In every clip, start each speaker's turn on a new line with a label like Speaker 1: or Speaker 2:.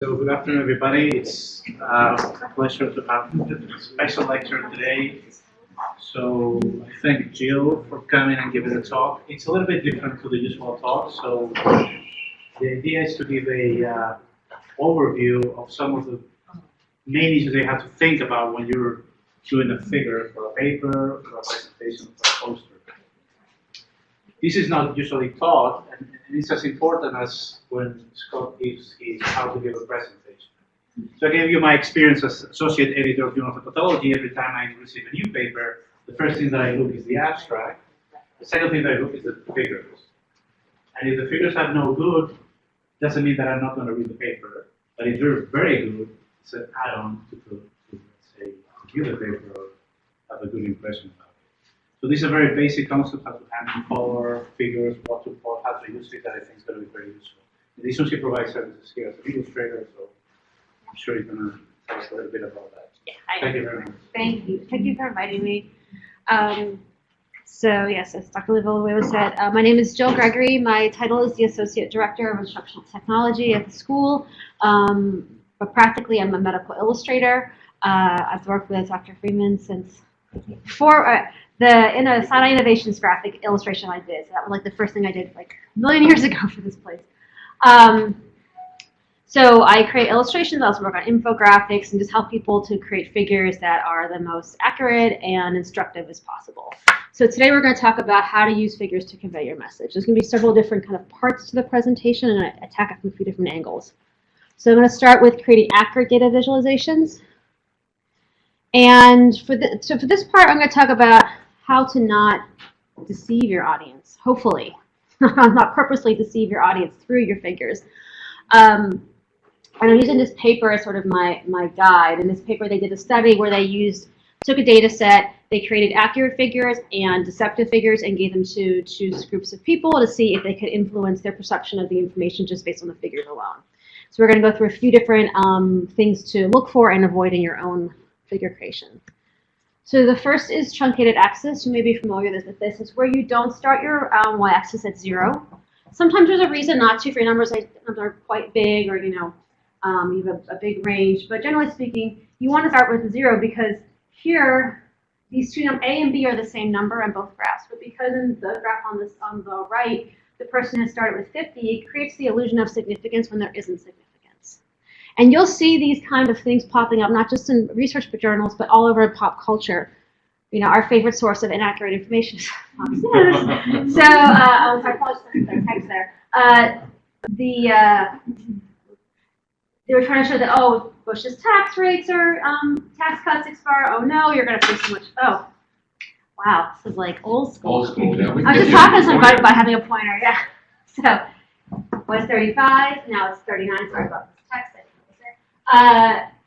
Speaker 1: So good afternoon, everybody. It's a pleasure to have a special lecture today. So I thank Jill for coming and giving a talk. It's a little bit different to the usual talk. So the idea is to give a overview of some of the main issues you have to think about when you're doing a figure for a paper, for a presentation, for a poster. This is not usually taught, and it's as important as when Scott gives his how to give a presentation. So I gave you my experience as associate editor of Journal of Pathology. Every time I receive a new paper, the first thing that I look is the abstract. The second thing that I look is the figures. And if the figures are no good, doesn't mean that I'm not going to read the paper. But if they're very good, it's an add-on to let's say, review the paper or have a good impression about it. So these are very basic concepts, how to handle color, figures, what to plot, how to use it, that I think is going to be very useful. And this also provides services here as an illustrator, so I'm sure you're going to tell us a little bit about that.
Speaker 2: Yeah,
Speaker 1: Thank you very much.
Speaker 2: Thank you. Thank you for inviting me. So yes, as Dr. Livola said, my name is Jill Gregory. My title is the Associate Director of Instructional Technology at the school, but practically I'm a medical illustrator. I've worked with Dr. Freeman since before in a Sinai Innovations graphic illustration I did. So that was like the first thing I did like a million years ago for this place. So I create illustrations, I also work on infographics, and just help people to create figures that are the most accurate and instructive as possible. So today we're going to talk about how to use figures to convey your message. There's going to be several different kind of parts to the presentation, and I attack it from a few different angles. So I'm going to start with creating accurate data visualizations. And for this part, I'm going to talk about how to not deceive your audience, hopefully. Not purposely deceive your audience through your figures. And I'm using this paper as sort of my guide. In this paper, they did a study where they took a data set, they created accurate figures and deceptive figures and gave them to groups of people to see if they could influence their perception of the information just based on the figures alone. So we're going to go through a few different things to look for and avoid in your own figure creation. So the first is truncated access. You may be familiar with this. It's where you don't start your y-axis at 0. Sometimes there's a reason not to if your numbers are quite big or you have a big range. But generally speaking, you want to start with 0 because here these two A and B are the same number in both graphs. But because in the graph on the right, the person has started with 50, it creates the illusion of significance when there isn't significance. And you'll see these kind of things popping up, not just in research journals, but all over pop culture. You know, our favorite source of inaccurate information is Fox News. So, I'm sorry, apologize, text there. They were trying to show that, oh, Bush's tax rates are, tax cuts expire. Oh no, you're going to pay so much. Oh, wow, this is like old school.
Speaker 3: Old school, yeah.
Speaker 2: I was just talking to somebody about having a pointer, yeah. So, was 35, now it's 39. Sorry about this text.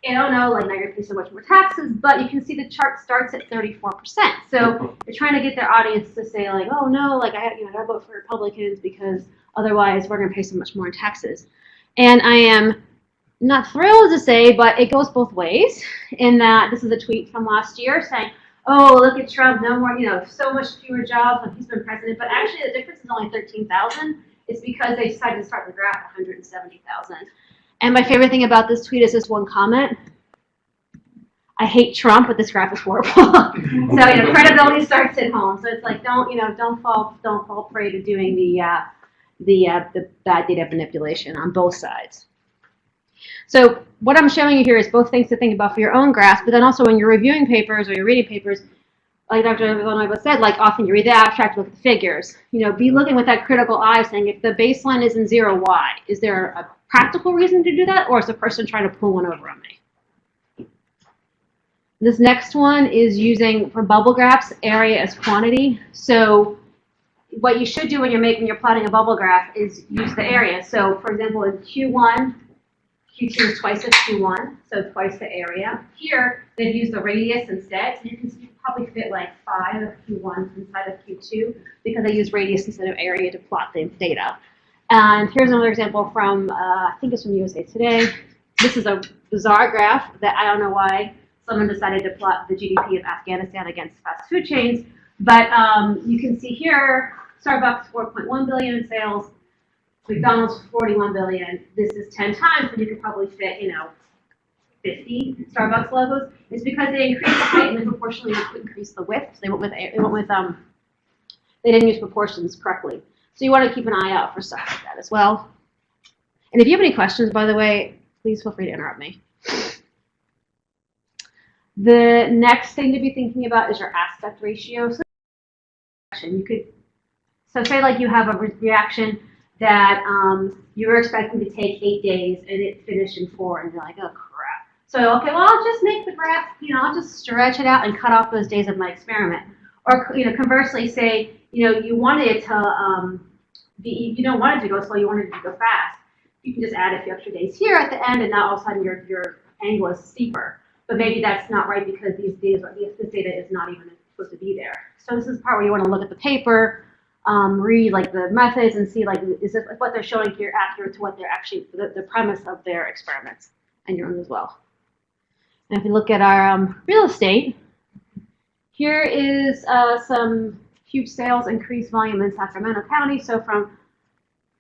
Speaker 2: And oh no, like now you're paying so much more taxes, but you can see the chart starts at 34%. So they're trying to get their audience to say like, oh no, like I gotta vote for Republicans because otherwise we're gonna pay so much more in taxes. And I am not thrilled to say, but it goes both ways. In that this is a tweet from last year saying, oh look at Trump, no more, so much fewer jobs when he's been president. But actually the difference is only 13,000. It's because they decided to start the graph at 170,000. And my favorite thing about this tweet is this one comment. I hate Trump, but this graph is horrible. So credibility starts at home. So it's like don't fall prey to doing the bad data manipulation on both sides. So what I'm showing you here is both things to think about for your own graphs, but then also when you're reviewing papers or you're reading papers, like Dr. Villanueva said, like often you read the abstract, look at the figures. Be looking with that critical eye, saying if the baseline is in 0, why? Is there a practical reason to do that, or is the person trying to pull one over on me? This next one is using, for bubble graphs, area as quantity. So what you should do when you're plotting a bubble graph is use the area. So for example, in Q1, Q2 is twice of Q1, so twice the area. Here, they've used the radius instead, so you can probably fit like 5 of Q1 inside of Q2 because they use radius instead of area to plot the data. And here's another example from, I think it's from USA Today. This is a bizarre graph that I don't know why someone decided to plot the GDP of Afghanistan against fast food chains. But you can see here, Starbucks, 4.1 billion in sales. McDonald's 41 billion. This is 10 times, but you could probably fit, 50 Starbucks logos. It's because they increased the height and then proportionally increased the width. They went with they didn't use proportions correctly. So you want to keep an eye out for stuff like that as well. And if you have any questions, by the way, please feel free to interrupt me. The next thing to be thinking about is your aspect ratio. So say like you have a reaction that you were expecting to take 8 days and it finished in 4, and you're like, oh crap. So okay, well I'll just make the graph, I'll just stretch it out and cut off those days of my experiment. Or conversely, say you wanted it to you don't want it to go slow, you wanted it to go fast. You can just add a few extra days here at the end, and now all of a sudden your angle is steeper. But maybe that's not right because this data is not even supposed to be there. So this is the part where you want to look at the paper, read like the methods, and see like is it what they're showing here accurate to what they're actually the premise of their experiments and your own as well. And if you look at our real estate, here is some huge sales increased volume in Sacramento County. So from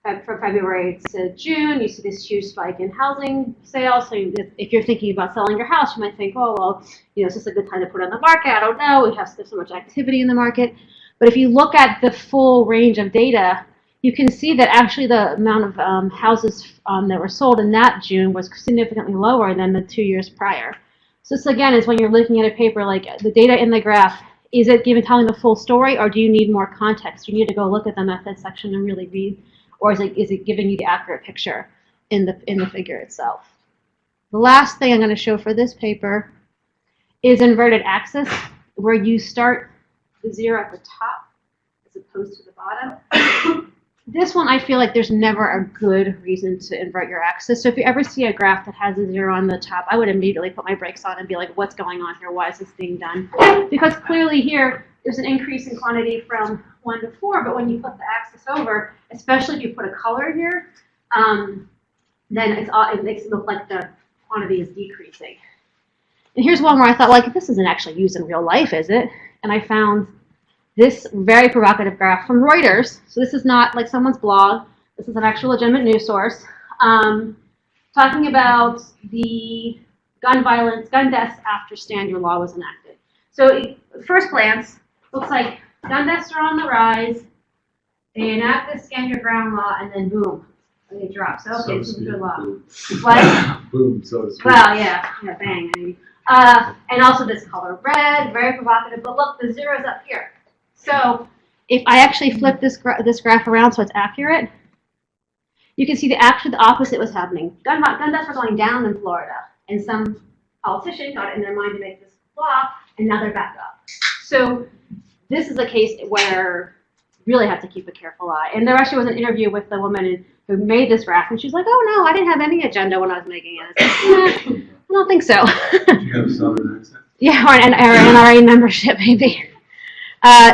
Speaker 2: February to June, you see this huge spike in housing sales. So if you're thinking about selling your house, you might think, oh, well, is this a good time to put it on the market? I don't know. We have so much activity in the market. But if you look at the full range of data, you can see that actually the amount of houses that were sold in that June was significantly lower than the 2 years prior. So this, again, is when you're looking at a paper, like the data in the graph, is it telling the full story, or do you need more context? You need to go look at the method section and really read. Or is it giving you the accurate picture in the figure itself? The last thing I'm going to show for this paper is inverted axis, where you start the 0 at the top as opposed to the bottom. This one, I feel like there's never a good reason to invert your axis. So if you ever see a graph that has a 0 on the top, I would immediately put my brakes on and be like, what's going on here? Why is this being done? Because clearly here, there's an increase in quantity from 1 to 4, but when you put the axis over, especially if you put a color here, then it makes it look like the quantity is decreasing. And here's one where I thought, like, this isn't actually used in real life, is it? And I found this very provocative graph from Reuters. So this is not like someone's blog. This is an actual legitimate news source, talking about the gun deaths after stand your law was enacted. So at first glance, looks like gun deaths are on the rise. They enact this stand your ground law, and then boom, they drop. So okay, this is a good law. What?
Speaker 3: Boom, so to speak.
Speaker 2: Well, yeah, bang. Maybe. And also this color red, very provocative. But look, the 0's up here. So if I actually flip this graph around so it's accurate, you can see that actually the opposite was happening. Gun deaths were going down in Florida, and some politician got it in their mind to make this law, and now they're back up. So this is a case where you really have to keep a careful eye. And there actually was an interview with the woman who made this graph, and she's like, oh no, I didn't have any agenda when I was making it. I don't think so.
Speaker 3: Did you have a southern accent?
Speaker 2: Yeah, or an NRA membership, maybe.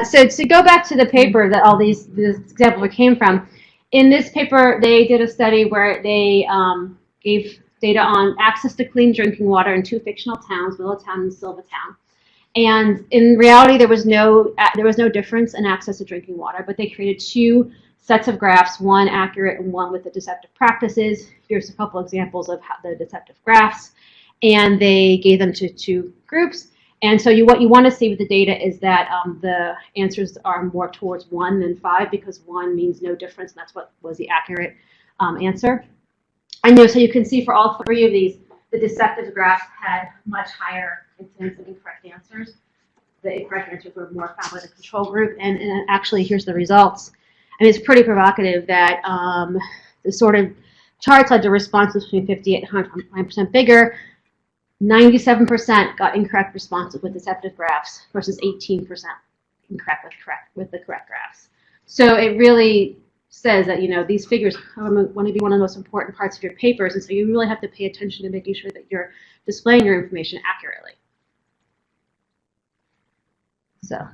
Speaker 2: So to go back to the paper that all these examples came from, in this paper they did a study where they gave data on access to clean drinking water in 2 fictional towns, Willowtown and Silvertown. And in reality, there was no difference in access to drinking water, but they created 2 sets of graphs, one accurate and one with the deceptive practices. Here's a couple examples of the deceptive graphs, and they gave them to 2 groups. And so what you want to see with the data is that the answers are more towards 1 than 5, because 1 means no difference, and that's what was the accurate answer. And so you can see for all 3 of these, the deceptive graphs had much higher incidence of incorrect answers. The incorrect answers were more found by the control group, and actually here's the results. And it's pretty provocative that the sort of charts had the responses between 58 and 109% bigger. 97% got incorrect responses with deceptive graphs versus 18% incorrect with the correct graphs. So it really says that these figures want to be one of the most important parts of your papers, and so you really have to pay attention to making sure that you're displaying your information accurately. So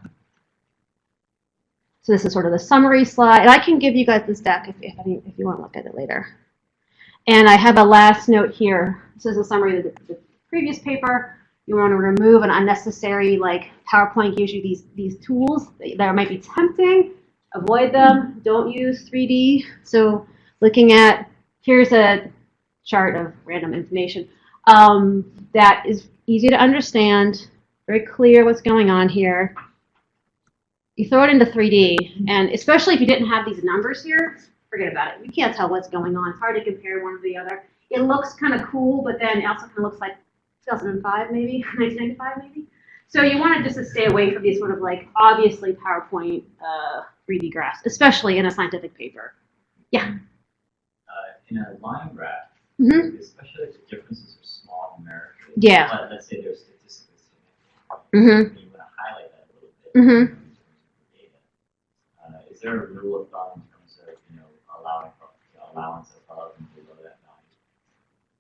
Speaker 2: this is sort of the summary slide, and I can give you guys this deck if you want to look at it later. And I have a last note here. This is a summary of the previous paper. You want to remove an unnecessary, like PowerPoint gives you these tools that might be tempting. Avoid them. Don't use 3D. So looking at, here's a chart of random information that is easy to understand, very clear what's going on here. You throw it into 3D, and especially if you didn't have these numbers here, forget about it. You can't tell what's going on. It's hard to compare one to the other. It looks kind of cool, but then it also kind of looks like 2005 maybe, 1995 maybe. So you want to just to stay away from these sort of like obviously PowerPoint 3D graphs, especially in a scientific paper. Yeah.
Speaker 4: In a line graph,
Speaker 2: Mm-hmm.
Speaker 4: especially if the differences are small numerically.
Speaker 2: Yeah.
Speaker 4: But let's say they're statistically significant.
Speaker 2: Mm-hmm.
Speaker 4: And you want to highlight that a little bit.
Speaker 2: Mm-hmm.
Speaker 4: In terms of the data. Is there a rule of thumb in terms of allowance above and below that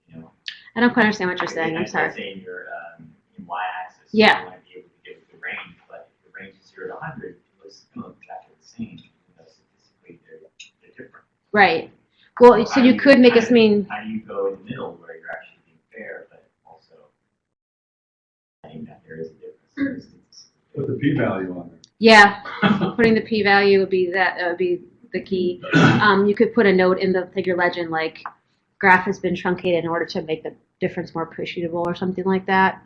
Speaker 4: value?
Speaker 2: I don't quite understand what you're saying. I'm sorry.
Speaker 4: Let's say in your in y-axis,
Speaker 2: Yeah.
Speaker 4: you want to be able to give the range, but if the range is 0 to 100, it looks going to look exactly the same. Statistically, they're different.
Speaker 2: Right. Well, so you could make us mean.
Speaker 4: How do you go in the middle where you're actually being fair, but also saying that there is a difference?
Speaker 3: Put the p-value on there.
Speaker 2: Yeah, putting the p-value would be the key. You could put a note in the figure legend like graph has been truncated in order to make the difference more appreciable or something like that.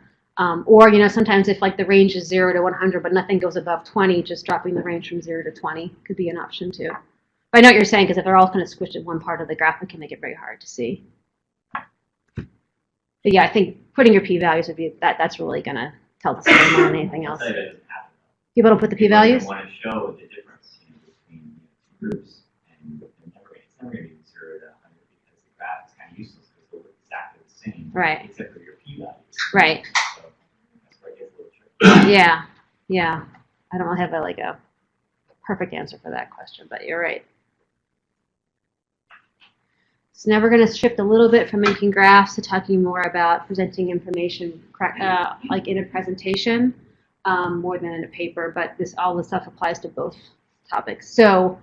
Speaker 2: Or sometimes if like the range is 0 to 100 but nothing goes above 20, just dropping the range from 0 to 20 could be an option too. But I know what you're saying, because if they're all kind of squished in one part of the graph, it can make it very hard to see. But yeah, I think putting your p-values would be that's really going to tell the story more than anything else.
Speaker 4: I'll tell you that doesn't happen.
Speaker 2: People don't put the p-values?
Speaker 4: People want to show the difference between two groups, and it's never going to be 0 to 100 because the graph is kind of useless because they look exactly the same,
Speaker 2: Right.
Speaker 4: except for your p-values.
Speaker 2: Right.
Speaker 4: So that's where it gets a little tricky.
Speaker 2: Yeah. I don't have a perfect answer for that question, but you're right. So now we're going to shift a little bit from making graphs to talking more about presenting information like in a presentation more than in a paper, but all this stuff applies to both topics. So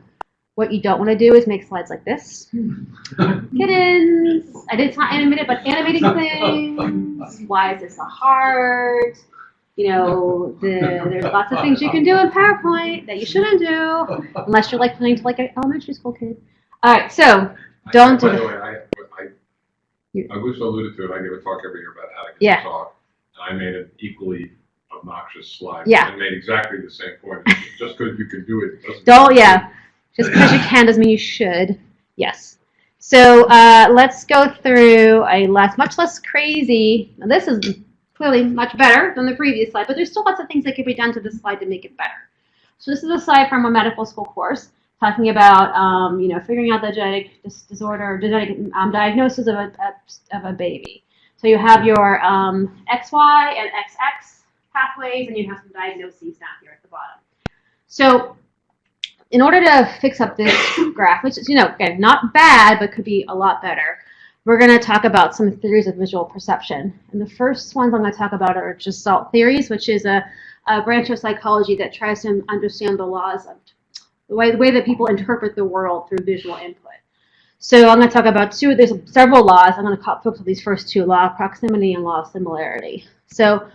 Speaker 2: what you don't want to do is make slides like this. Kittens! I did it's not animated, but animating things. Why is this so hard? There's lots of things you can do in PowerPoint that you shouldn't do unless you're like planning to like an elementary school kid. All right, so don't do
Speaker 5: By the
Speaker 2: that.
Speaker 5: way, I wish I alluded to it. I give a talk every year about how to give
Speaker 2: Yeah.
Speaker 5: a talk, and I made an equally obnoxious slide.
Speaker 2: Yeah.
Speaker 5: And made exactly the same point. Just because you can do it doesn't.
Speaker 2: Don't, yeah. Just because you can doesn't mean you should. Yes. So let's go through a much less crazy. Now this is clearly much better than the previous slide, but there's still lots of things that could be done to this slide to make it better. So this is a slide from a medical school course talking about figuring out the genetic disorder, genetic diagnosis of a baby. So you have your XY and XX pathways, and you have some diagnoses down here at the bottom. So in order to fix up this graph, which is, again, not bad, but could be a lot better, we're going to talk about some theories of visual perception. And the first ones I'm going to talk about are gestalt theories, which is a branch of psychology that tries to understand the laws of the way that people interpret the world through visual input. So I'm going to talk about there's several laws. I'm going to focus on these first two, law of proximity and law of similarity. So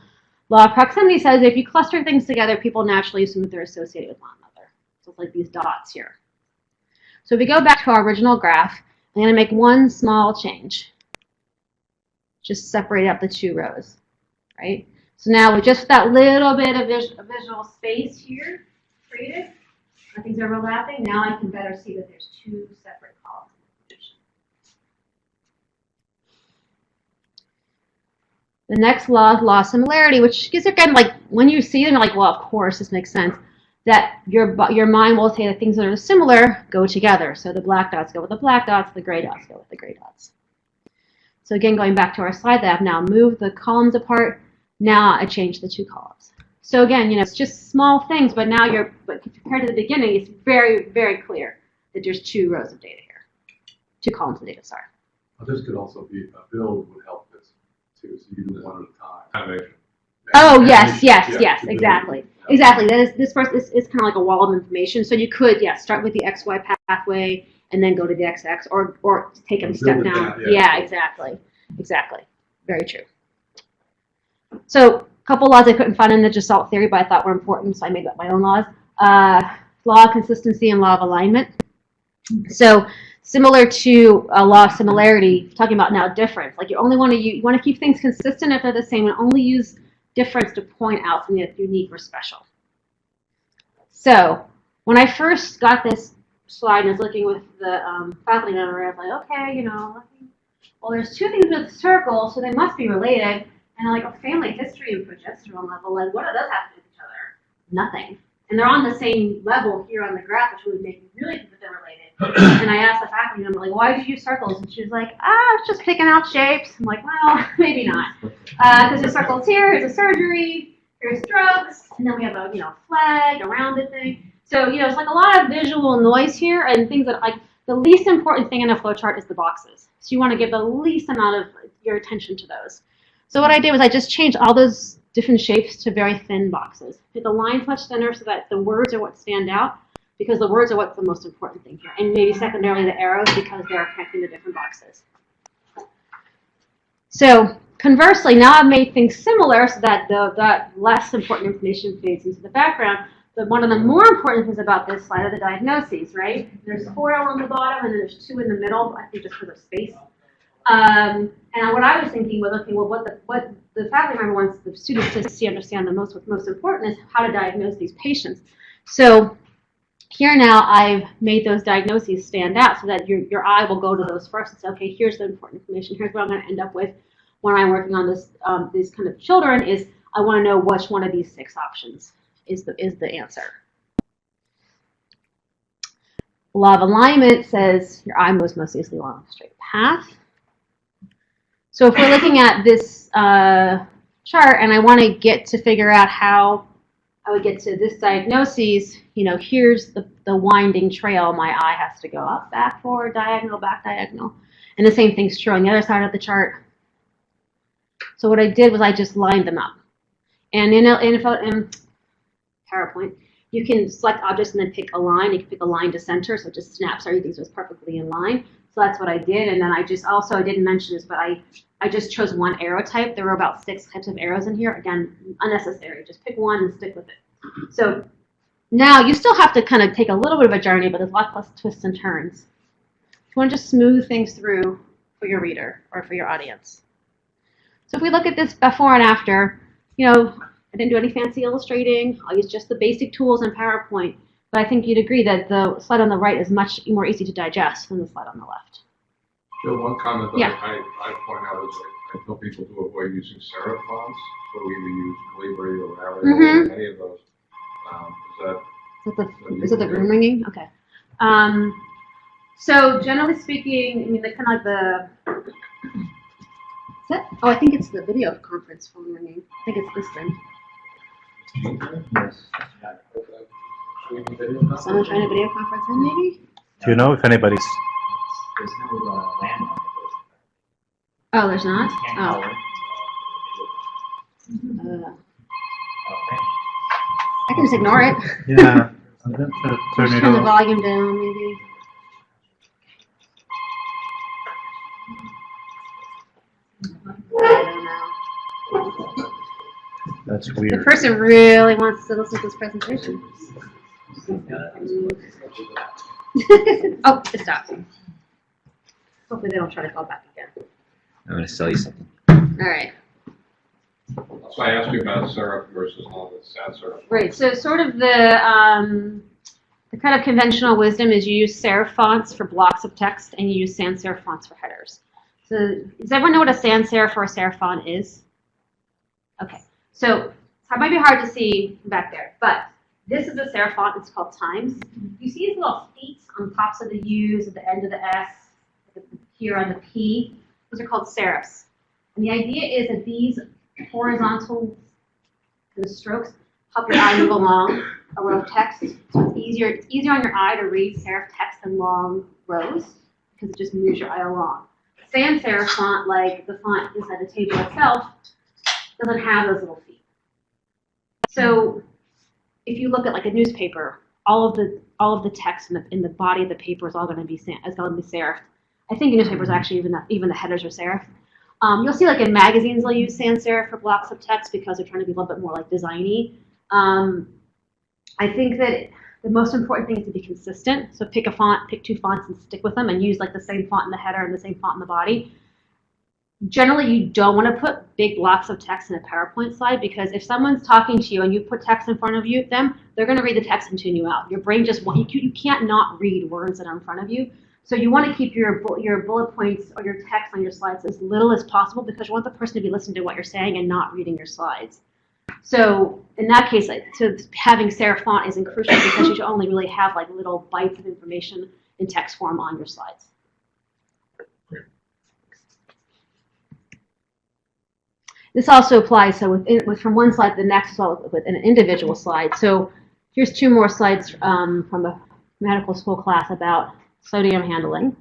Speaker 2: law of proximity says if you cluster things together, people naturally assume that they're associated with one another. So it's like these dots here. So if we go back to our original graph, I'm going to make one small change. Just separate up the two rows, right? So now with just that little bit of visual space here created, things are overlapping. Now I can better see that there's two separate columns. The next law is law of similarity, which is again like when you see them, you're like, well, of course, this makes sense. That your mind will say that things that are similar go together. So the black dots go with the black dots, the gray dots go with the gray dots. So again, going back to our slide that I've now moved the columns apart. Now I changed the two columns. So again, it's just small things, but now but compared to the beginning, it's very, very clear that there's two rows of data here. Two columns of data, sorry.
Speaker 3: Well, this could also be a build would help this too, so you do one at a time.
Speaker 5: Animation.
Speaker 2: Oh, yes,
Speaker 3: Yeah,
Speaker 2: exactly.
Speaker 3: Yeah.
Speaker 2: Exactly. This first is kind of like a wall of information. So you could, start with the XY pathway and then go to the XX or take a step
Speaker 3: Build it
Speaker 2: down.
Speaker 3: down, yeah.
Speaker 2: Exactly. Very true. So a couple laws I couldn't find in the gestalt theory, but I thought were important, so I made up my own laws. Law of consistency and law of alignment. So Similar to a law of similarity, talking about now difference. Like you only want to keep things consistent if they're the same, and only use difference to point out something that's unique or special. So when I first got this slide and was looking with the faculty member, I was like, okay, well, there's two things with circles, so they must be related. And I'm like, oh, family history and progesterone level, like what do those have to do with each other? Nothing. And they're on the same level here on the graph, which would make me really think that they're related. And I asked the faculty member, like, why did you use circles? And she was like, it's just picking out shapes. I'm like, well, maybe not. Because there's circles here, here's a surgery, here's drugs, and then we have a flag, a rounded thing. So, it's like a lot of visual noise here and things that the least important thing in a flowchart is the boxes. So you want to give the least amount of your attention to those. So what I did was I just changed all those different shapes to very thin boxes. Made the lines much thinner so that the words are what stand out, because the words are what's the most important thing here. And maybe secondarily the arrows, because they're connecting the different boxes. So conversely, now I've made things similar so that that less important information fades into the background. But one of the more important things about this slide are the diagnoses, right? There's 4 along the bottom, and then there's 2 in the middle, I think just for the space. And what I was thinking was, okay, well, what the faculty member wants the students to understand what's most important is how to diagnose these patients. So here now I've made those diagnoses stand out so that your eye will go to those first and say, okay, here's the important information. Here's what I'm going to end up with when I'm working on this these kind of children is I want to know which one of these 6 options is the answer. Law of alignment says your eye moves most easily along a straight path. So if we're looking at this chart and I want to get to figure out how I would get to this diagnosis, here's the winding trail. My eye has to go up, back, forward, diagonal, back, diagonal. And the same thing's true on the other side of the chart. So what I did was I just lined them up. And in PowerPoint, you can select objects and then pick a line. You can pick a line to center, so it just snaps everything so it's perfectly in line. So that's what I did. And then I didn't mention this, but I just chose one arrow type. There were about 6 types of arrows in here. Again, unnecessary. Just pick one and stick with it. So now you still have to kind of take a little bit of a journey, but there's a lot less twists and turns. You want to just smooth things through for your reader or for your audience. So if we look at this before and after, I didn't do any fancy illustrating. I'll use just the basic tools in PowerPoint. But I think you'd agree that the slide on the right is much more easy to digest than the slide on the left.
Speaker 5: Jill, one comment that
Speaker 2: Yeah.
Speaker 5: I point out is I tell people to avoid using serif fonts, so either use Gregory or Arial or any of those.
Speaker 2: Is it the room ringing? Okay. So generally speaking, the kind of like the. Is that? Oh, I think it's the video conference phone ringing. I think it's this thing.
Speaker 4: Yes.
Speaker 2: Someone trying to video conference in, maybe?
Speaker 6: Do you know if anybody's?
Speaker 4: There's no landline.
Speaker 2: Oh, there's not?
Speaker 4: Can't
Speaker 2: Oh.
Speaker 4: call in.
Speaker 2: I can just ignore it.
Speaker 6: Yeah, I'm going to turn
Speaker 2: Just
Speaker 6: it
Speaker 2: turn the
Speaker 6: off.
Speaker 2: volume down, maybe. I don't know.
Speaker 6: That's
Speaker 2: The
Speaker 6: weird.
Speaker 2: person really wants to listen to this presentation. Oh, it stopped. Hopefully they don't try to call back again.
Speaker 7: I'm going to sell you something.
Speaker 2: All right.
Speaker 5: That's why I asked you about serif versus all the sans serif.
Speaker 2: Right. So sort of the kind of conventional wisdom is you use serif fonts for blocks of text and you use sans serif fonts for headers. So does everyone know what a sans serif or a serif font is? Okay. So it might be hard to see back there, but this is a serif font. It's called Times. You see these little feet on the tops of the U's, at the end of the S, here on the P. Those are called serifs. And the idea is that these horizontal kind of strokes help your eye move along a row of text. So it's easier on your eye to read serif text in long rows because it just moves your eye along. Sans serif font, like the font inside the table itself, doesn't have those little feet. So if you look at like a newspaper, all of the text in the body of the paper is all going to be serifed. I think in newspapers actually even the headers are serifed. You'll see like in magazines they'll use sans serif for blocks of text because they're trying to be a little bit more like designy. I think that The most important thing is to be consistent. So pick a font, pick 2 fonts and stick with them and use like the same font in the header and the same font in the body. Generally, you don't want to put big blocks of text in a PowerPoint slide because if someone's talking to you and you put text in front of them, they're going to read the text and tune you out. Your brain just you can't not read words that are in front of you. So you want to keep your bullet points or your text on your slides as little as possible because you want the person to be listening to what you're saying and not reading your slides. So in that case, so having serif font is crucial because you should only really have like little bites of information in text form on your slides. This also applies from one slide to the next as well within an individual slide. So here's 2 more slides from a medical school class about sodium handling.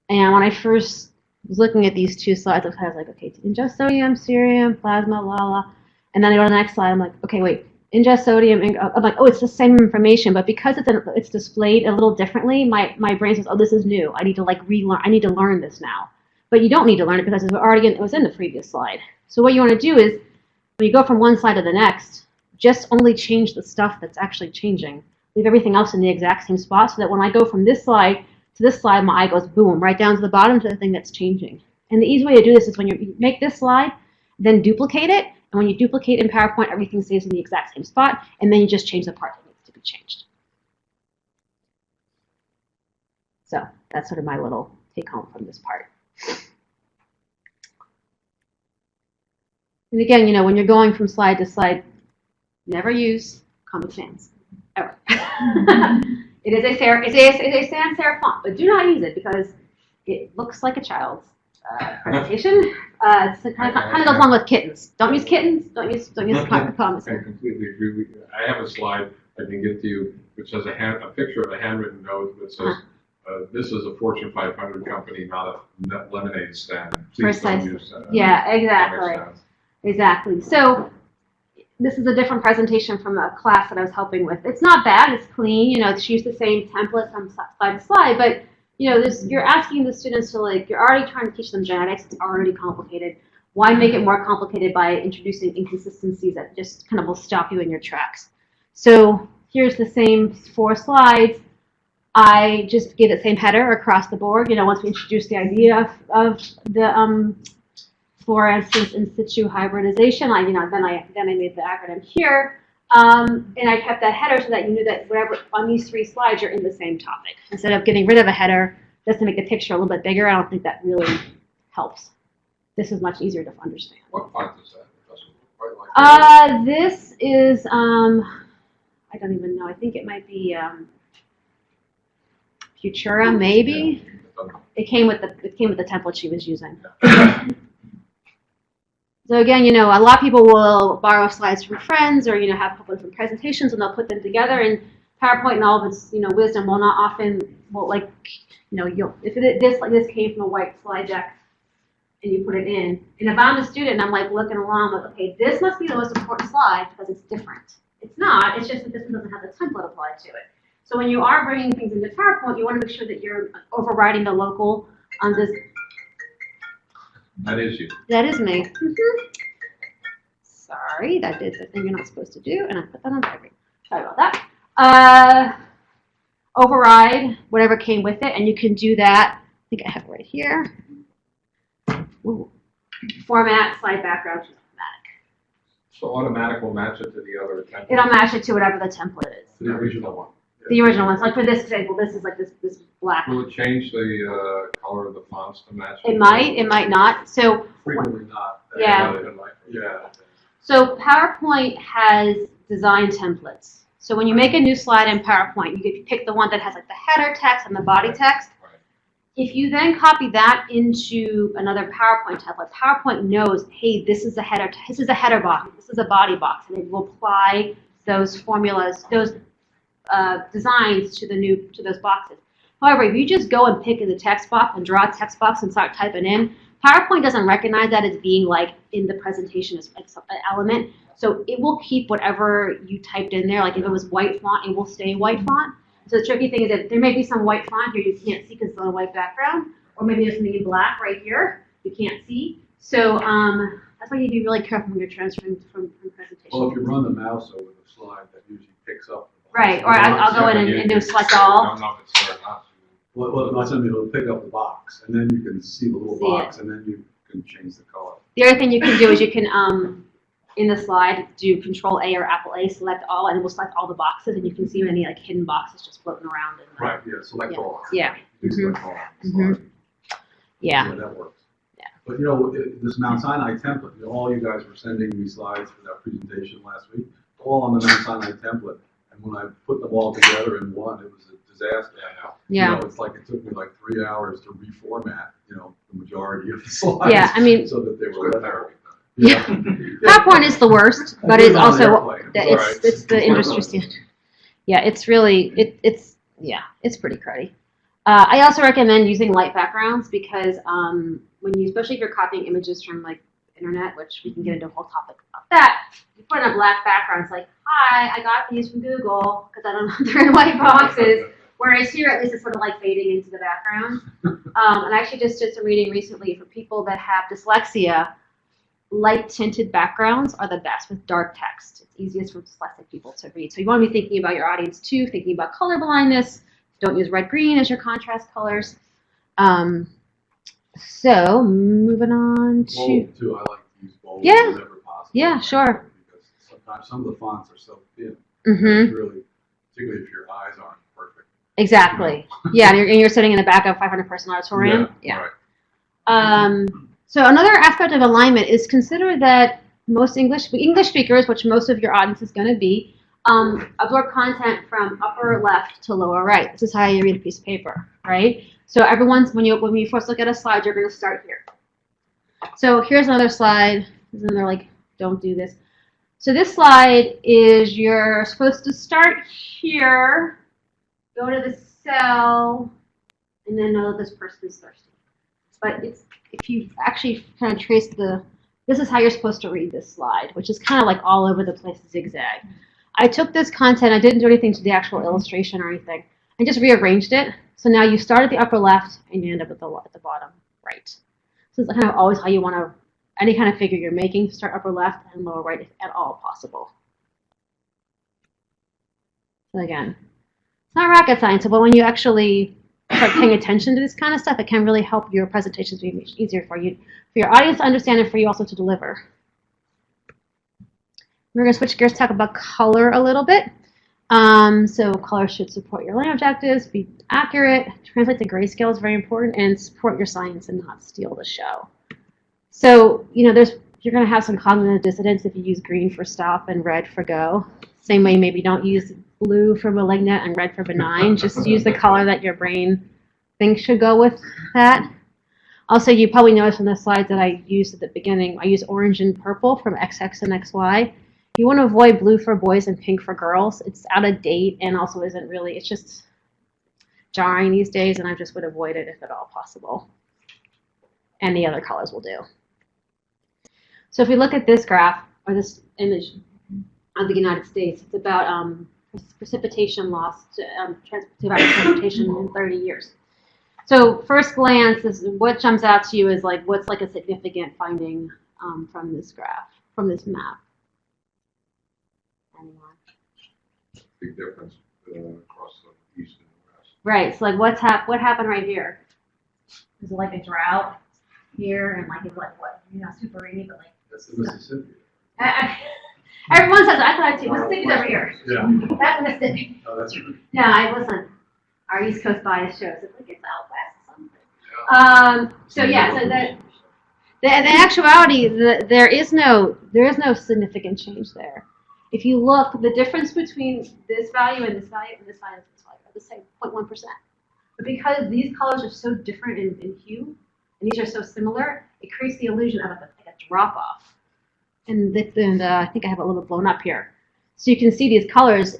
Speaker 2: And when I first was looking at these 2 slides, I was kind of like, okay, ingest sodium, cerium, plasma, la. And then I go to the next slide, I'm like, okay, wait, ingest sodium, I'm like, oh, it's the same information, but because it's displayed a little differently, my brain says, oh, this is new. I need to like relearn, I need to learn this now. But you don't need to learn it because it was in the previous slide. So what you want to do is, when you go from one slide to the next, just only change the stuff that's actually changing. Leave everything else in the exact same spot so that when I go from this slide to this slide, my eye goes boom, right down to the bottom to the thing that's changing. And the easy way to do this is when you make this slide, then duplicate it. And when you duplicate in PowerPoint, everything stays in the exact same spot. And then you just change the part that needs to be changed. So that's sort of my little take home from this part. And again, when you're going from slide to slide, never use Comic Sans, ever. It is a sans serif font, but do not use it because it looks like a child's presentation. It kind of goes along with kittens. Don't use kittens. Don't use Comic Sans.
Speaker 5: I completely agree with you. I have a slide I can get to you which has a picture of a handwritten note that says, this is a Fortune 500 company, not a lemonade stand. Please don't use that.
Speaker 2: Yeah, exactly. So this is a different presentation from a class that I was helping with. It's not bad. It's clean. It's used the same template from slide to slide. But you're asking the students to you're already trying to teach them genetics. It's already complicated. Why make it more complicated by introducing inconsistencies that just kind of will stop you in your tracks? So here's the same 4 slides. I just gave the same header across the board. Once we introduced the idea of the for instance, in situ hybridization, then I made the acronym here, and I kept that header so that you knew that whatever on these 3 slides you're in the same topic. Instead of getting rid of a header just to make the picture a little bit bigger, I don't think that really helps. This is much easier to understand.
Speaker 5: What font is that? It doesn't look quite like
Speaker 2: This is I don't even know. I think it might be Futura, maybe.
Speaker 5: Yeah,
Speaker 2: It came with the template she was using. So again, a lot of people will borrow slides from friends or, have a couple different presentations and they'll put them together, and PowerPoint and all of its, wisdom will not often, if this came from a white slide deck and you put it in, and if I'm a student and I'm looking along, I'm like, okay, this must be the most important slide because it's different. It's not, it's just that this one doesn't have the template applied to it. So when you are bringing things into PowerPoint, you want to make sure that you're overriding the local on this.
Speaker 5: That is you.
Speaker 2: That is me. Sorry, that did the thing you're not supposed to do, and I put that on everything. Sorry about that. Override whatever came with it, and you can do that. I think I have it right here. Ooh. Format, slide background, automatic.
Speaker 5: So automatic will match it to the other template.
Speaker 2: It'll match it to whatever the template is.
Speaker 3: The original one.
Speaker 2: The original ones. Like for this example, this is like this black.
Speaker 5: Will it change the color of the fonts to match?
Speaker 2: It might not. So
Speaker 3: Frequently not.
Speaker 2: Yeah.
Speaker 3: Yeah.
Speaker 2: So PowerPoint has design templates. So when you make a new slide in PowerPoint, you pick the one that has the header text and the body text.
Speaker 5: Right.
Speaker 2: If you then copy that into another PowerPoint template, PowerPoint knows, hey, this is a header box, this is a body box, and it will apply those formulas, those designs to those boxes. However, if you just go and pick in the text box and draw a text box and start typing in, PowerPoint doesn't recognize that as being in the presentation as an element. So it will keep whatever you typed in there. If it was white font, it will stay white font. So the tricky thing is that there may be some white font here you can't see because it's on a white background, or maybe there's something in black right here you can't see. So that's why you be really careful when you're transferring from presentation.
Speaker 3: Well, if you run the mouse over the slide, that usually picks up the
Speaker 2: Right, or I'll go in and do select all.
Speaker 5: I don't know if it's there or not.
Speaker 3: Well, not something, it'll pick up the box, and then you can see the little
Speaker 2: See it.
Speaker 3: box, and then you can change the color.
Speaker 2: The other thing you can do is you can, in the slide, do Control A or Apple A, select all, and it will select all the boxes, and you can see any like hidden boxes just floating around. In there.
Speaker 3: Right, yeah, select
Speaker 2: Yeah.
Speaker 3: all.
Speaker 2: Yeah.
Speaker 3: You can select all.
Speaker 2: Mhm. Yeah.
Speaker 3: That works.
Speaker 2: Yeah.
Speaker 3: But this Mount Sinai template, all you guys were sending me slides for that presentation last week, all on the Mount Sinai template. And when I put them all together in one, it was a disaster.
Speaker 2: Yeah.
Speaker 3: It's like it took me like 3 hours to reformat, the majority of the slides.
Speaker 2: Yeah, I mean,
Speaker 3: so that they were
Speaker 5: Good
Speaker 3: legible.
Speaker 5: therapy.
Speaker 2: PowerPoint is the worst, but it's
Speaker 3: On the
Speaker 2: also
Speaker 3: airplane,
Speaker 2: it's the industry standard. Yeah, it's really it's pretty cruddy. I also recommend using light backgrounds because especially if you're copying images from like internet, which we can get into a whole topic about that. You put in a black background, it's like, hi, I got these from Google because I don't know they're in white boxes. Whereas here, at least it's sort of like fading into the background. And I actually just did some reading recently for people that have dyslexia. Light tinted backgrounds are the best with dark text. It's easiest for dyslexic people to read. So you want to be thinking about your audience too, thinking about color blindness. Don't use red green as your contrast colors. So moving on to
Speaker 3: Bold too, I like to use bold
Speaker 2: Yeah.
Speaker 3: whenever possible.
Speaker 2: Yeah, sure.
Speaker 3: Because sometimes some of the fonts are so thin.
Speaker 2: Mhm.
Speaker 3: It's really, particularly if your eyes aren't perfect.
Speaker 2: Exactly. Yeah, and you're sitting in the back of a 500-person auditorium. Yeah.
Speaker 3: Right.
Speaker 2: So another aspect of alignment is consider that most English speakers, which most of your audience is going to be, absorb content from upper left to lower right. This is how you read a piece of paper, right? So when you first look at a slide, you're going to start here. So here's another slide. There's another don't do this. So this slide is you're supposed to start here, go to the cell, and then know that this person's thirsty. But if you actually kind of trace this is how you're supposed to read this slide, which is kind of like all over the place, zigzag. I took this content, I didn't do anything to the actual illustration or anything, and just rearranged it. So now you start at the upper left and you end up at the bottom right. So it's kind of always how you want to, any kind of figure you're making, start upper left and lower right if at all possible. So again, it's not rocket science, but when you actually start paying attention to this kind of stuff, it can really help your presentations be much easier for your audience to understand and for you also to deliver. We're going to switch gears to talk about color a little bit. So color should support your learning objectives, be accurate, translate to grayscale is very important, and support your science and not steal the show. So, you're going to have some cognitive dissonance if you use green for stop and red for go. Same way maybe don't use blue for malignant and red for benign. Just use the color that your brain thinks should go with that. Also, you probably noticed from the slides that I used at the beginning, I use orange and purple from XX and XY. You want to avoid blue for boys and pink for girls. It's out of date and also isn't really, it's just jarring these days, and I just would avoid it if at all possible. And the other colors will do. So if we look at this graph, or this image of the United States, it's about precipitation loss to transportation in 30 years. So first glance, what jumps out to you is what's a significant finding from this graph, from this map? Anyone?
Speaker 5: Big difference across the east and west.
Speaker 2: Right. So what happened right here? Is it like a drought here, and it's what super rainy, but
Speaker 3: That's the Mississippi.
Speaker 2: everyone says I thought too. Mississippi's over here.
Speaker 3: Yeah.
Speaker 2: That's Mississippi.
Speaker 3: Oh, that's right.
Speaker 2: No, listen. Our East Coast bias shows it's out west or something. So the actuality, there is no significant change there. If you look, the difference between this value and this value and this value are the same, 0.1%. But because these colors are so different in hue, and these are so similar, it creates the illusion of a drop-off. And I think I have it a little bit blown up here. So you can see these colors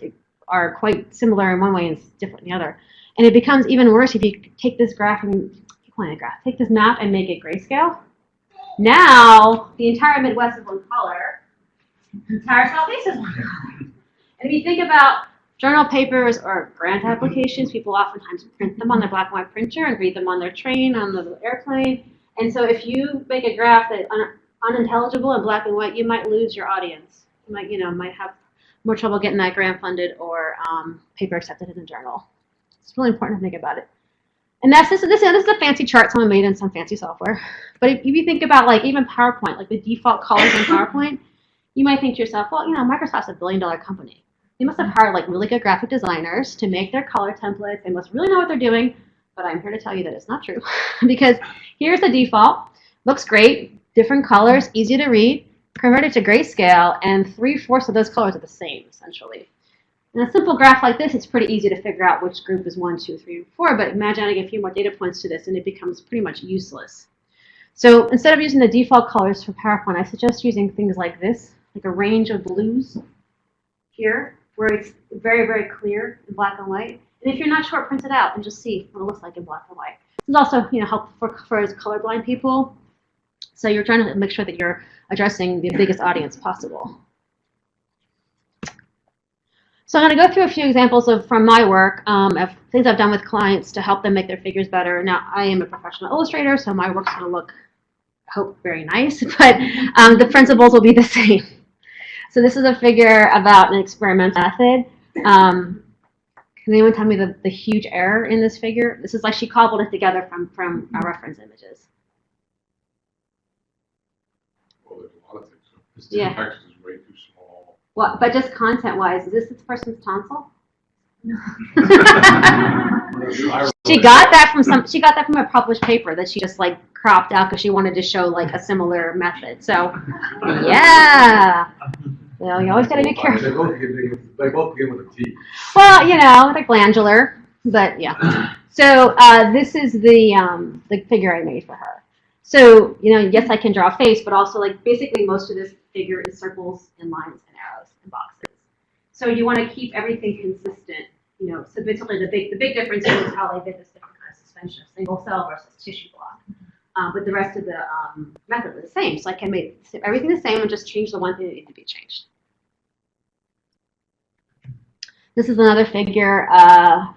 Speaker 2: are quite similar in one way and different in the other. And it becomes even worse if you take this graph and take this map and make it grayscale. Now, the entire Midwest is one color. The entire Southeast is one color. And if you think about journal papers or grant applications, people oftentimes print them on their black and white printer and read them on their train, on the airplane. And so if you make a graph that's unintelligible in black and white, you might lose your audience. You might have more trouble getting that grant funded or paper accepted in a journal. It's really important to think about it. And this is a fancy chart someone made in some fancy software. But if you think about like even PowerPoint, like the default colors in PowerPoint, you might think to yourself, well, Microsoft's a billion-dollar company. They must have hired like really good graphic designers to make their color templates. They must really know what they're doing. But I'm here to tell you that it's not true. Because here's the default. Looks great. Different colors, easy to read, converted to grayscale, and 3/4 of those colors are the same, essentially. In a simple graph like this, it's pretty easy to figure out which group is 1, 2, 3, 4, but imagine adding a few more data points to this and it becomes pretty much useless. So instead of using the default colors for PowerPoint, I suggest using things like this, like a range of blues here, where it's very, very clear in black and white. And if you're not sure, print it out and just see what it looks like in black and white. This is also helpful for colorblind people. So you're trying to make sure that you're addressing the biggest audience possible. So I'm going to go through a few examples from my work of things I've done with clients to help them make their figures better. Now, I am a professional illustrator, so my work's going to look, I hope, very nice, but the principles will be the same. So this is a figure about an experimental method. Can anyone tell me the huge error in this figure? This is like she cobbled it together from our reference images.
Speaker 5: Well, there's a lot of things. This
Speaker 2: Yeah.
Speaker 5: text is way too small.
Speaker 2: Well, but just content-wise, is this person's tonsil? She got that from a published paper that she just like cropped out because she wanted to show like a similar method. So, yeah. Well, you always got to be careful.
Speaker 3: They both begin with a T.
Speaker 2: Well, they're glandular, but yeah. So this is the figure I made for her. So, yes, I can draw a face, but also like basically most of this figure is circles and lines and arrows and boxes. So you want to keep everything consistent. So basically the big difference is how they did this different kind of suspension of single cell versus tissue block. But the rest of the method is the same. So I can make everything the same and just change the one thing that needs to be changed. This is another figure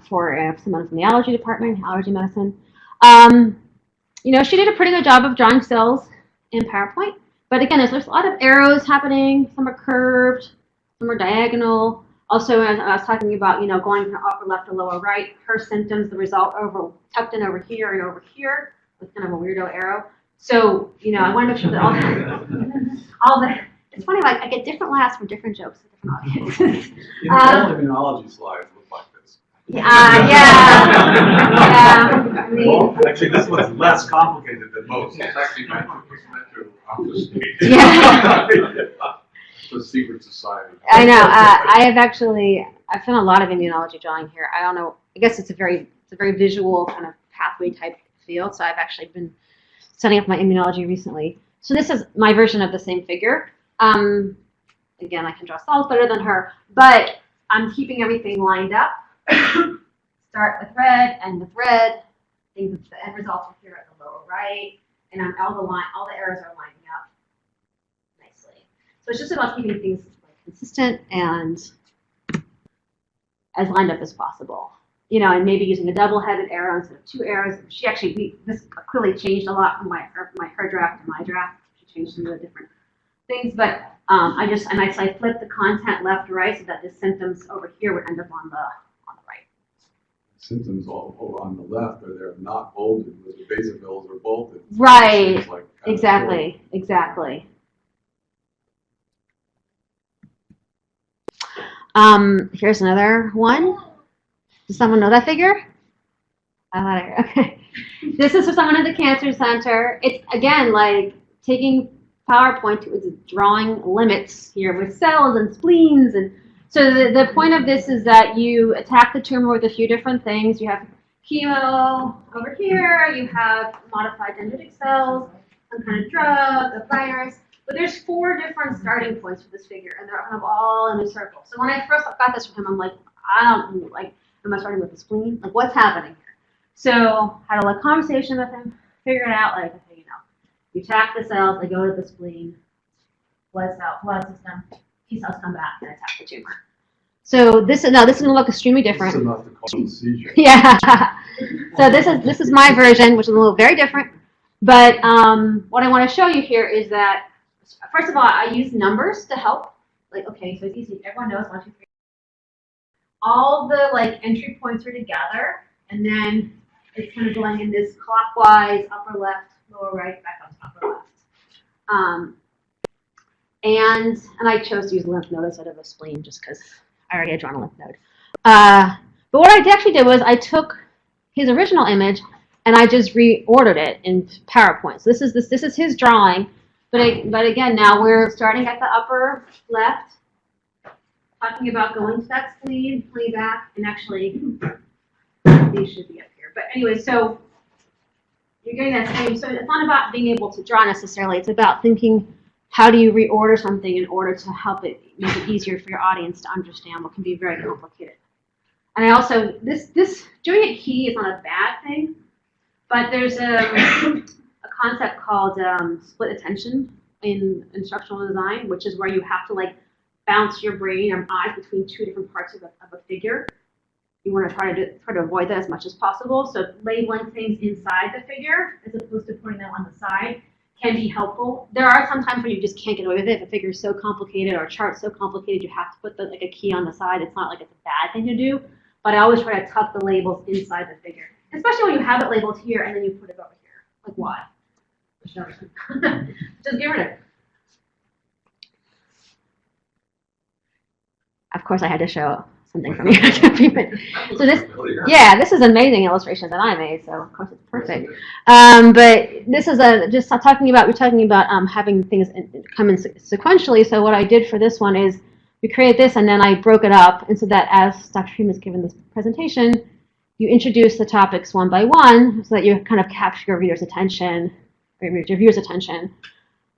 Speaker 2: for someone from the allergy department, allergy medicine. She did a pretty good job of drawing cells in PowerPoint. But again, there's a lot of arrows happening. Some are curved, some are diagonal. Also, as I was talking about, going from upper left to lower right, her symptoms, the result tucked in over here and over here with kind of a weirdo arrow. So, I want to make sure that all the it's funny, like I get different laughs from different jokes and different audiences.
Speaker 3: All immunology slides look like this.
Speaker 2: Yeah. I mean,
Speaker 3: Well, actually, this one's less complicated than most.
Speaker 5: It's actually meant to obfuscate.
Speaker 2: Yeah.
Speaker 5: The secret society.
Speaker 2: I know. I've done a lot of immunology drawing here. I don't know. I guess it's a very visual kind of pathway type field. So I've actually been setting up my immunology recently. So this is my version of the same figure. Again, I can draw cells better than her, but I'm keeping everything lined up. Start with red, end with red. The end results are here at the lower right, and all the arrows are lining up nicely. So it's just about keeping things consistent and as lined up as possible. And maybe using a double-headed arrow instead of 2 arrows. This clearly changed a lot from her draft to my draft. She changed some of the different things, but I flipped the content left to right so that the symptoms over here would end up on the right.
Speaker 3: Symptoms all on the left are they're not bolded, where the basophils are bolted.
Speaker 2: Right.
Speaker 3: Like
Speaker 2: Exactly. Here's another one. Does someone know that figure? Okay. This is for someone at the cancer center. It's again like taking PowerPoint to its drawing limits here with cells and spleens, and so the point of this is that you attack the tumor with a few different things. You have chemo over here. You have modified dendritic cells, some kind of drug, a virus. But there's 4 different starting points for this figure, and they're kind of all in a circle. So when I first got this from him, I'm like, am I starting with the spleen? Like, what's happening here? So had a conversation with him, figured it out, like, okay, you attack the cells, they go to the spleen, blood system, T cells come back and attack the tumor. So this is going to look extremely different.
Speaker 3: This is enough to cause a seizure.
Speaker 2: Yeah. So this is my version, which is a little very different. But what I want to show you here is that, first of all, I use numbers to help. like, okay, so it's easy. Everyone knows 1, 2, 3. All the like entry points are together, and then it's kind of going in this clockwise, upper left, lower right, back up to upper left. And I chose to use lymph node instead of a spleen just because I already had drawn a lymph node. But what I actually did was I took his original image and I just reordered it in PowerPoint. So this is his drawing, but again, now we're starting at the upper left, talking about going to that spleen, play back, and actually these should be up here. But anyway, so you're getting that same. So it's not about being able to draw necessarily. It's about thinking, how do you reorder something in order to help it make it easier for your audience to understand what can be very complicated. And I also, this doing it key is not a bad thing, but there's a concept called split attention in instructional design, which is where you have to like bounce your brain or eyes between two different parts of a figure. You want to try to avoid that as much as possible. So labeling things inside the figure as opposed to putting them on the side can be helpful. There are some times where you just can't get away with it. If a figure is so complicated or a chart so complicated, you have to put like a key on the side. It's not like it's a bad thing to do, but I always try to tuck the labels inside the figure, especially when you have it labeled here and then you put it over here. Like why? Just get rid of it. Of course, I had to show something from you. So this is an amazing illustration that I made. So of course it's perfect. But this is we're talking about having things come in sequentially. So what I did for this one is we created this and then I broke it up, and so that as Dr. Freeman has given this presentation, you introduce the topics one by one so that you kind of capture your reader's attention, or your viewer's attention.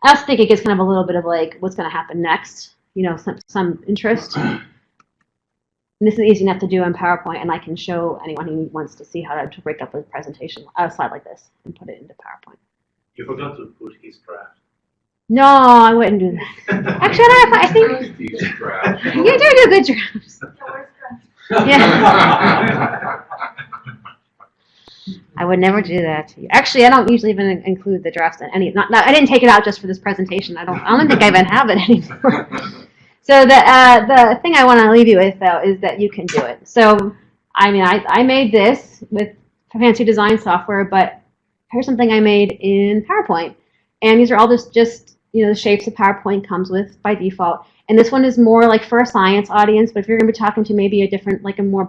Speaker 2: I also think it gives kind of a little bit of like what's going to happen next, some interest. And this is easy enough to do in PowerPoint, and I can show anyone who wants to see how to break up a presentation, a slide like this, and put it into PowerPoint.
Speaker 1: You forgot to put his graph.
Speaker 2: No, I wouldn't do that. Actually, I think you do good drafts. Yeah. I would never do that to you. Actually, I don't usually even include the drafts in any. I didn't take it out just for this presentation. I don't think I even have it anymore. So the thing I want to leave you with though is that you can do it. So I mean, I made this with fancy design software, but here's something I made in PowerPoint, and these are all just the shapes that PowerPoint comes with by default. And this one is more like for a science audience, but if you're going to be talking to maybe a more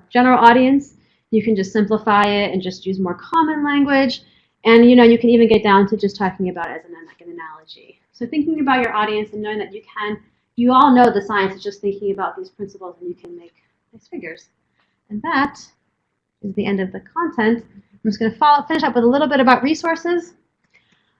Speaker 2: general audience, you can just simplify it and just use more common language. And you can even get down to just talking about it as an analogy. So thinking about your audience and knowing that you all know the science is just thinking about these principles and you can make nice figures. And that is the end of the content. I'm just going to finish up with a little bit about resources.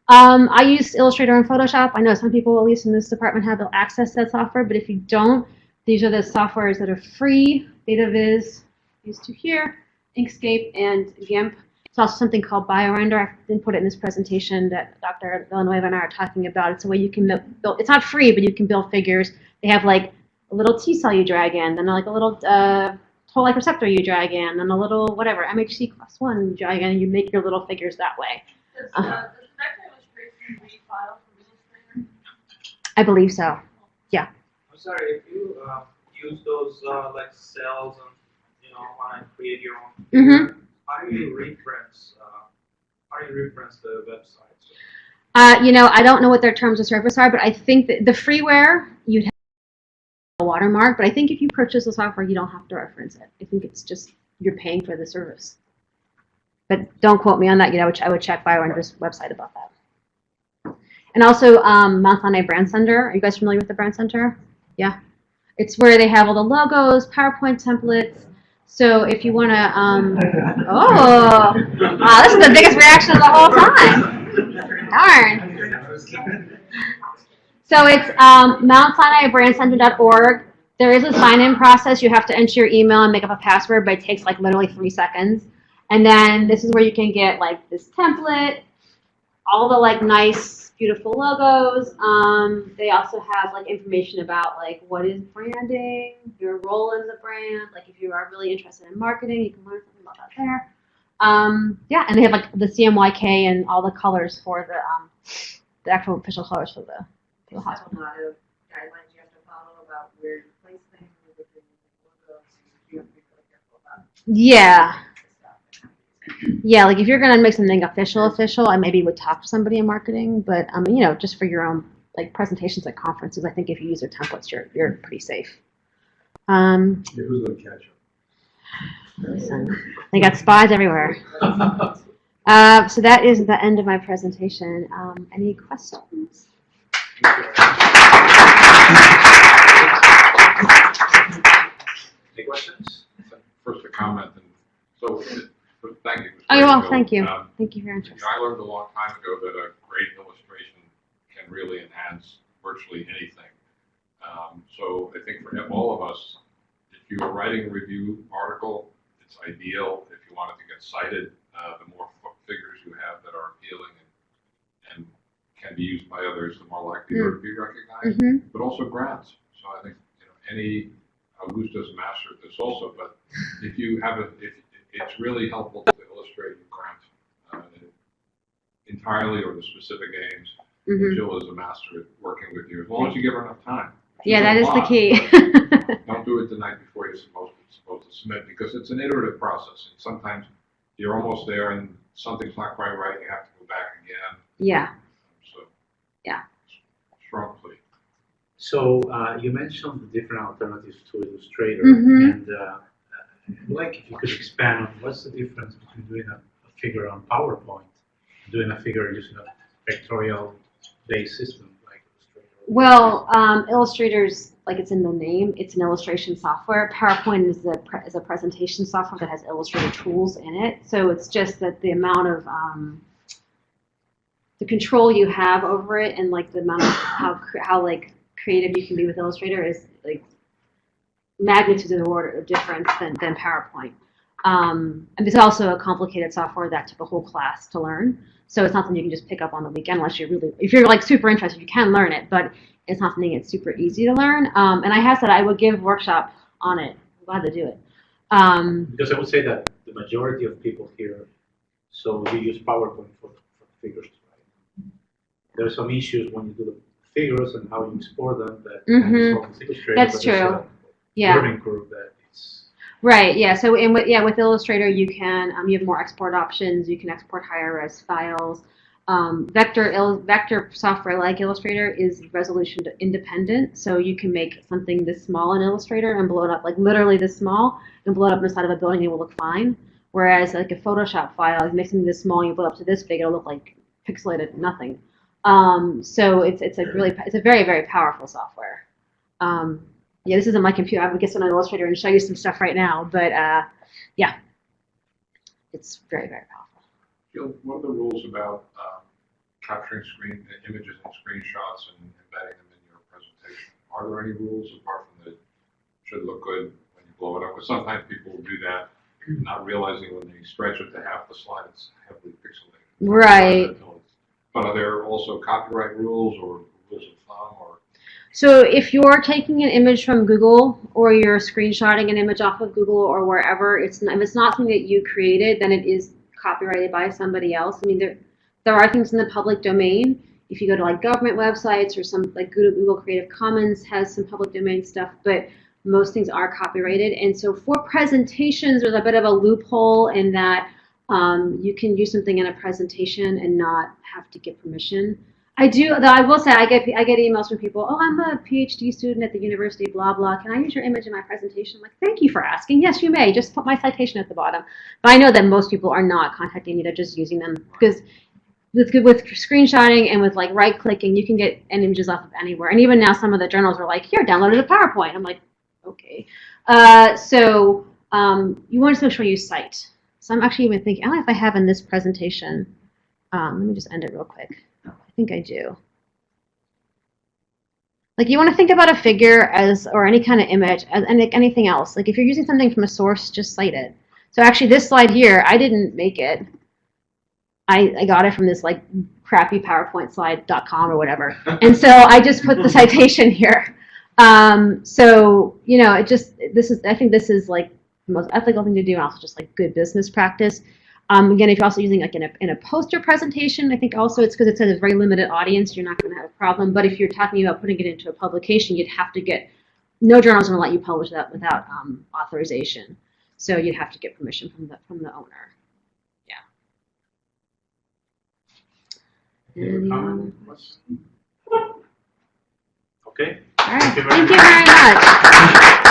Speaker 2: I use Illustrator and Photoshop. I know some people, at least in this department, have access to that software, but if you don't, these are the softwares that are free. DataViz, these two here, Inkscape, and GIMP. It's also something called BioRender. I didn't put it in this presentation that Dr. Villanueva and I are talking about. It's a way you can build. It's not free, but you can build figures. They have like a little T cell you drag in, then like a little toll-like receptor you drag in, and a little whatever MHC class 1 you drag in, and you make your little figures that way.
Speaker 8: Does the vector illustration refile from Illustrator?
Speaker 2: I believe so. Yeah.
Speaker 9: I'm sorry, if you use those like cells and want to create your own figure, how do you reference the website?
Speaker 2: I don't know what their terms of service are, but I think that the freeware you'd have a watermark. But I think if you purchase the software, you don't have to reference it. I think it's just you're paying for the service. But don't quote me on that. I would check BioRender's website about that. And also Mount Sinai Brand Center. Are you guys familiar with the Brand Center? Yeah. It's where they have all the logos, PowerPoint templates. So if you want to, wow, this is the biggest reaction of the whole time. Darn. So it's MountSinaiBrandCenter.org. There is a sign-in process. You have to enter your email and make up a password, but it takes like literally 3 seconds. And then this is where you can get like this template, all the like nice, beautiful logos. They also have like information about like what is branding, your role in the brand. Like if you are really interested in marketing, you can learn something about that there. Yeah, and they have like the CMYK and all the colors for the actual official colors for the hospital.
Speaker 8: Guidelines you have to follow.
Speaker 10: about where to place things, where to put logos, you have to be really careful about
Speaker 2: Yeah.
Speaker 10: stuff.
Speaker 2: Yeah, like if you're gonna make something official, I maybe would talk to somebody in marketing, but you know, just for your own like presentations at conferences, I think if you use their templates, you're pretty safe.
Speaker 3: Yeah, who's gonna catch
Speaker 2: Listen, they got spies everywhere.
Speaker 3: them?
Speaker 2: So that is the end of my presentation. Any questions?
Speaker 1: Any questions?
Speaker 5: First a comment, and so, thank you.
Speaker 2: Oh, you're welcome.
Speaker 5: Bill.
Speaker 2: Thank you. Thank you for your interest.
Speaker 5: I learned a long time ago that a great illustration can really enhance virtually anything. So I think for all of us, if you are writing a review article, it's ideal if you wanted to get cited. The more figures you have that are appealing and can be used by others, the more likely you're to be recognized.
Speaker 2: Mm-hmm.
Speaker 5: But also grants. So I think any Augusta's master at this also. But if you have it's really helpful to illustrate your grant entirely or the specific aims.
Speaker 2: Mm-hmm.
Speaker 5: Jill is a master at working with you as long as you give her enough time.
Speaker 2: Yeah, that is the key.
Speaker 5: Don't do it the night before you're supposed to submit because it's an iterative process. And sometimes you're almost there and something's not quite right. You have to go back again.
Speaker 2: Yeah.
Speaker 5: So
Speaker 2: yeah.
Speaker 5: Strong plea.
Speaker 1: So you mentioned the different alternatives to Illustrator,
Speaker 2: Mhm.
Speaker 1: and I'd like if you could expand on what's the difference between doing a figure on PowerPoint and doing a figure using a vectorial-based system like Illustrator.
Speaker 2: Well, Illustrator's, like it's in the name, it's an illustration software. PowerPoint is a presentation software that has Illustrator tools in it. So it's just that the amount of the control you have over it and like the amount of how like creative you can be with Illustrator is like magnitudes of the order of difference than PowerPoint. And it's also a complicated software that took a whole class to learn. So it's not something you can just pick up on the weekend unless you're really, if you're like super interested, you can learn it, but it's not something that's super easy to learn. And I have said I would give workshop on it. I'm glad to do it.
Speaker 1: Because I would say that the majority of people here, so you use PowerPoint for figures, right? There are some issues when you do the figures and how you export them that kind of solve the Illustrator.
Speaker 2: That's
Speaker 1: but there's
Speaker 2: true.
Speaker 1: a
Speaker 2: Yeah.
Speaker 1: learning curve that it's
Speaker 2: Right. Yeah. So with Illustrator, you can you have more export options. You can export higher res files. Vector software like Illustrator is resolution independent, so you can make something this small in Illustrator and blow it up, like literally this small, and blow it up inside of a building and it will look fine. Whereas like a Photoshop file, you make something this small, you blow it up to this big, it'll look like pixelated nothing. So it's a very, very powerful software. Yeah, this isn't my computer. I would get on an Illustrator and show you some stuff right now, but yeah, it's very, very powerful.
Speaker 5: Jill, what are the rules about capturing images and screenshots and embedding them in your presentation? Are there any rules apart from the should look good when you blow it up? Because sometimes people will do that, not realizing when they stretch it to half the slide, it's heavily pixelated.
Speaker 2: Right.
Speaker 5: But are there also copyright rules or rules of thumb or?
Speaker 2: So if you're taking an image from Google or you're screenshotting an image off of Google or wherever, if it's not something that you created, then it is copyrighted by somebody else. I mean, there are things in the public domain. If you go to like government websites or some like Google Creative Commons has some public domain stuff, but most things are copyrighted. And so for presentations, there's a bit of a loophole in that you can use something in a presentation and not have to get permission. I will say I get emails from people. Oh, I'm a PhD student at the university, blah blah. Can I use your image in my presentation? I'm like, thank you for asking. Yes, you may. Just put my citation at the bottom. But I know that most people are not contacting me. They're just using them because with screenshotting and with like right clicking, you can get images off of anywhere. And even now, some of the journals are like, here, download it as a PowerPoint. I'm like, okay. So you want to make sure you cite. So I'm actually even thinking, I don't know if I have in this presentation. Let me just end it real quick. I think I do. Like you want to think about a figure or any kind of image as anything else. Like if you're using something from a source, just cite it. So actually this slide here, I didn't make it. I got it from this like crappy PowerPoint slide.com or whatever. And so I just put the citation here. So, you know, I think this is like the most ethical thing to do and also just like good business practice. Again, if you're also using like in a poster presentation, I think also it's because it's a very limited audience, you're not going to have a problem. But if you're talking about putting it into a publication, you'd have to get no journal's going to let you publish that without authorization. So you'd have to get permission from the owner. Yeah.
Speaker 1: Any other comments? Okay.
Speaker 2: All right.
Speaker 1: Thank you very
Speaker 2: Thank you very much.